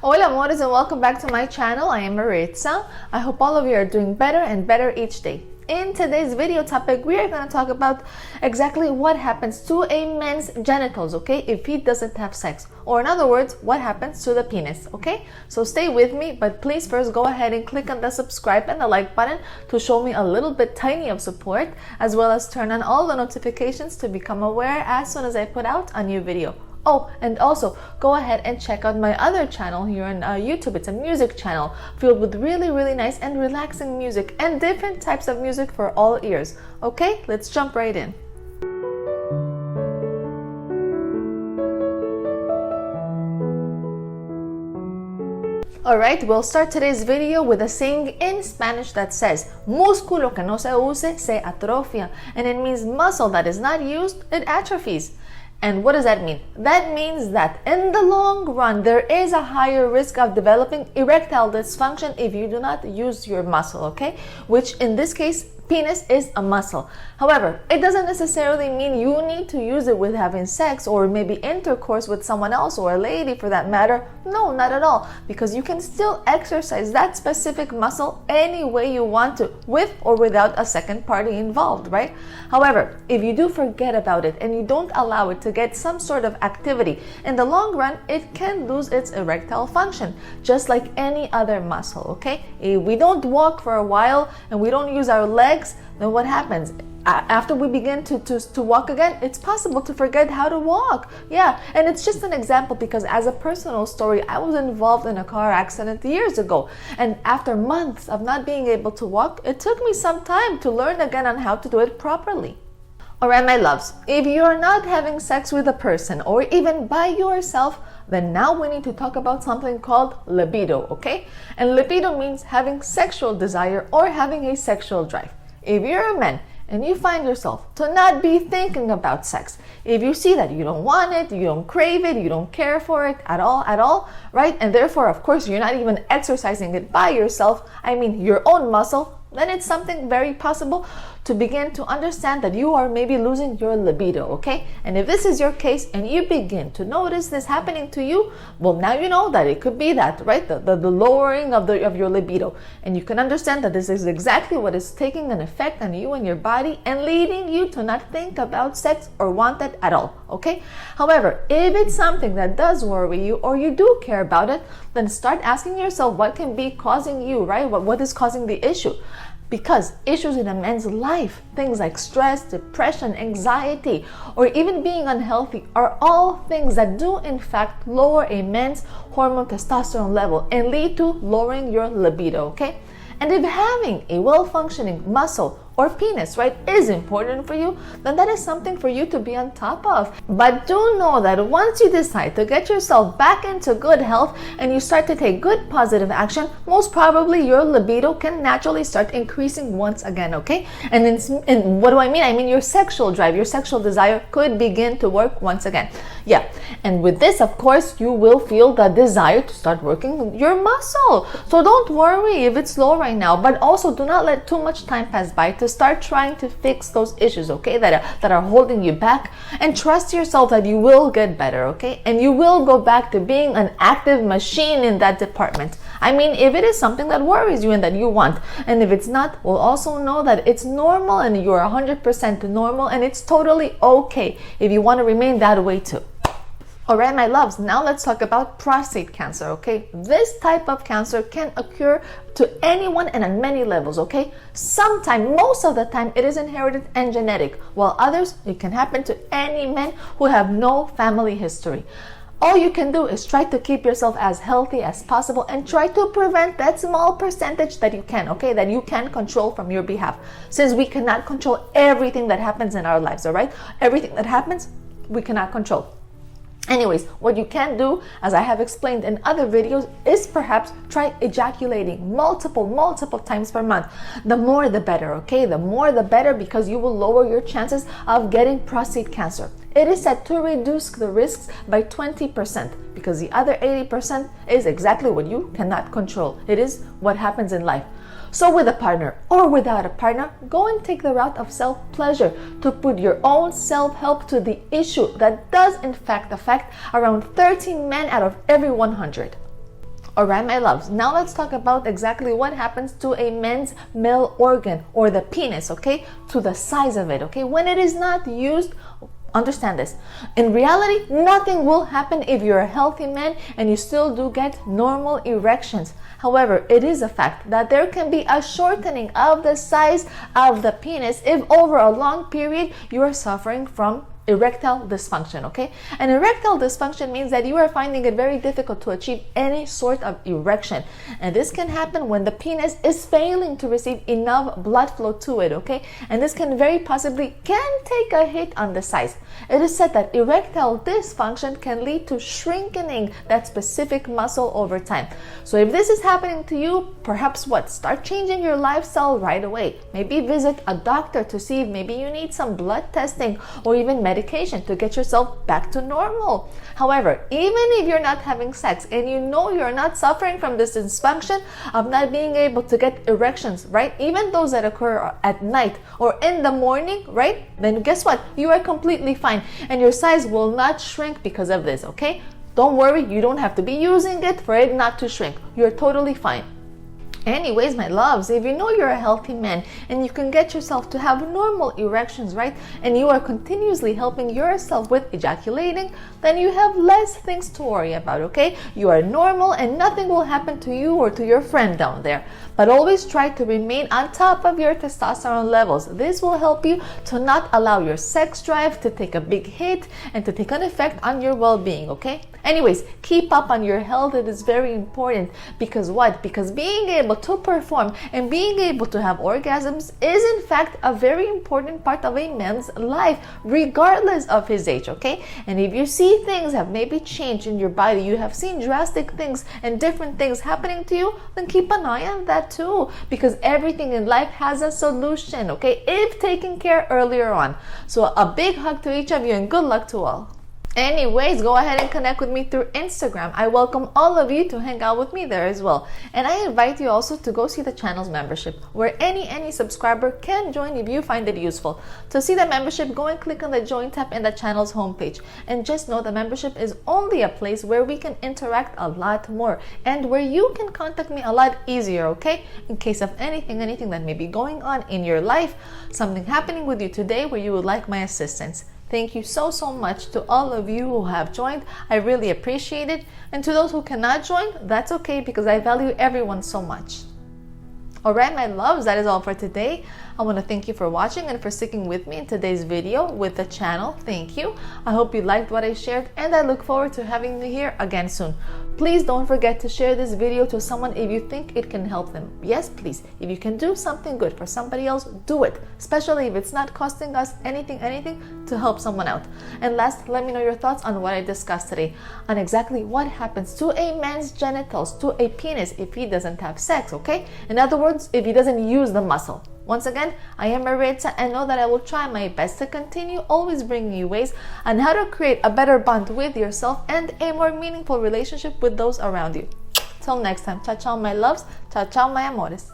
Hola amores, and welcome back to my channel. I am Maritza. I hope all of you are doing better and better each day. In today's video topic, we are going to talk about exactly what happens to a man's genitals, okay, if he doesn't have sex. Or in other words, what happens to the penis, okay? So stay with me, but please first go ahead and click on the subscribe and the like button to show me a little bit tiny of support, as well as turn on all the notifications to become aware as soon as I put out a new video. Oh, and also go ahead and check out my other channel here on YouTube. It's a music channel filled with really nice and relaxing music and different types of music for all ears. Okay, let's jump right in. Alright, we'll start today's video with a saying in Spanish that says, músculo que no se use se atrofia, and it means muscle that is not used, it atrophies. And what does that mean? That means that in the long run, there is a higher risk of developing erectile dysfunction if you do not use your muscle, okay? Which in this case, penis is a muscle. However, it doesn't necessarily mean you need to use it with having sex or maybe intercourse with someone else or a lady for that matter. No, not at all. Because you can still exercise that specific muscle any way you want to, with or without a second party involved, right? However, if you do forget about it and you don't allow it to get some sort of activity, in the long run, it can lose its erectile function, just like any other muscle, okay? If we don't walk for a while and we don't use our legs, then what happens? After we begin to walk again, it's possible to forget how to walk. Yeah, and it's just an example because as a personal story, I was involved in a car accident years ago. And after months of not being able to walk, it took me some time to learn again on how to do it properly. Alright, my loves, if you're not having sex with a person or even by yourself, then now we need to talk about something called libido, okay? And libido means having sexual desire or having a sexual drive. If you're a man and you find yourself to not be thinking about sex, if you see that you don't want it, you don't crave it, you don't care for it at all, right? And therefore, of course, you're not even exercising it by yourself, I mean your own muscle, then it's something very possible to begin to understand that you are maybe losing your libido, okay? And if this is your case and you begin to notice this happening to you, well, now you know that it could be that, right? The lowering of your libido. And you can understand that this is exactly what is taking an effect on you and your body and leading you to not think about sex or want it at all, okay? However, if it's something that does worry you or you do care about it, then start asking yourself what can be causing you, right? What is causing the issue? Because issues in a man's life, things like stress, depression, anxiety, or even being unhealthy are all things that do in fact lower a man's hormone testosterone level and lead to lowering your libido, okay? And if having a well-functioning muscle or penis, right, is important for you, then that is something for you to be on top of. But do know that once you decide to get yourself back into good health and you start to take good positive action, most probably your libido can naturally start increasing once again, okay? And what do I mean? I mean your sexual drive, your sexual desire could begin to work once again. Yeah, and with this, of course, you will feel the desire to start working your muscle. So don't worry if it's low right now, but also do not let too much time pass by to start trying to fix those issues, okay, that are holding you back, and trust yourself that you will get better, okay, and you will go back to being an active machine in that department. I mean, if it is something that worries you and that you want, and if it's not, we'll also know that it's normal and you're 100% normal, and it's totally okay if you want to remain that way too. Alright, my loves, now let's talk about prostate cancer, okay? This type of cancer can occur to anyone and on many levels, okay? Sometimes, most of the time, it is inherited and genetic, while others, it can happen to any men who have no family history. All you can do is try to keep yourself as healthy as possible and try to prevent that small percentage that you can, okay, that you can control from your behalf. Since we cannot control everything that happens in our lives, all right? Everything that happens, we cannot control. Anyways, what you can do, as I have explained in other videos, is perhaps try ejaculating multiple times per month. The more the better, okay? The more the better, because you will lower your chances of getting prostate cancer. It is said to reduce the risks by 20% because the other 80% is exactly what you cannot control. It is what happens in life. So with a partner or without a partner, go and take the route of self-pleasure to put your own self-help to the issue that does in fact affect around 13 men out of every 100. Alright, my loves, now let's talk about exactly what happens to a man's male organ, or the penis, okay? To the size of it, okay? When it is not used, understand this. In reality, nothing will happen if you're a healthy man and you still do get normal erections. However, it is a fact that there can be a shortening of the size of the penis if over a long period you are suffering from erectile dysfunction, okay? And erectile dysfunction means that you are finding it very difficult to achieve any sort of erection. And this can happen when the penis is failing to receive enough blood flow to it, okay? And this can very possibly take a hit on the size. It is said that erectile dysfunction can lead to shrinking that specific muscle over time. So if this is happening to you, perhaps start changing your lifestyle right away. Maybe visit a doctor to see if maybe you need some blood testing or even medication to get yourself back to normal. However, even if you're not having sex and you know you're not suffering from this dysfunction of not being able to get erections, right? Even those that occur at night or in the morning, right? Then guess what? You are completely fine and your size will not shrink because of this, okay? Don't worry, you don't have to be using it for it not to shrink. You're totally fine. Anyways, my loves, if you know you're a healthy man and you can get yourself to have normal erections, right, and you are continuously helping yourself with ejaculating, then you have less things to worry about, okay? You are normal and nothing will happen to you or to your friend down there. But always try to remain on top of your testosterone levels. This will help you to not allow your sex drive to take a big hit and to take an effect on your well-being, okay? Anyways, keep up on your health. It is very important because what? Because being able to perform and being able to have orgasms is in fact a very important part of a man's life, regardless of his age, okay? And if you see things have maybe changed in your body, you have seen drastic things and different things happening to you, then keep an eye on that too, because everything in life has a solution, okay? If taken care earlier on. So a big hug to each of you and good luck to all. Anyways, go ahead and connect with me through Instagram. I welcome all of you to hang out with me there as well. And I invite you also to go see the channel's membership, where any subscriber can join if you find it useful. To see the membership, go and click on the join tab in the channel's homepage. And just know the membership is only a place where we can interact a lot more and where you can contact me a lot easier, okay? In case of anything that may be going on in your life, something happening with you today where you would like my assistance. Thank you so much to all of you who have joined. I really appreciate it. And to those who cannot join, that's okay because I value everyone so much. Alright, my loves, that is all for today. I want to thank you for watching and for sticking with me in today's video with the channel. Thank you. I hope you liked what I shared and I look forward to having you here again soon. Please don't forget to share this video to someone if you think it can help them. Yes, please. If you can do something good for somebody else, do it. Especially if it's not costing us anything to help someone out. And last, let me know your thoughts on what I discussed today, on exactly what happens to a man's genitals, to a penis, if he doesn't have sex, okay? In other words, if he doesn't use the muscle. Once again, I am Maritza and know that I will try my best to continue always bringing you ways on how to create a better bond with yourself and a more meaningful relationship with those around you. Till next time, ciao ciao my loves, ciao ciao my amores.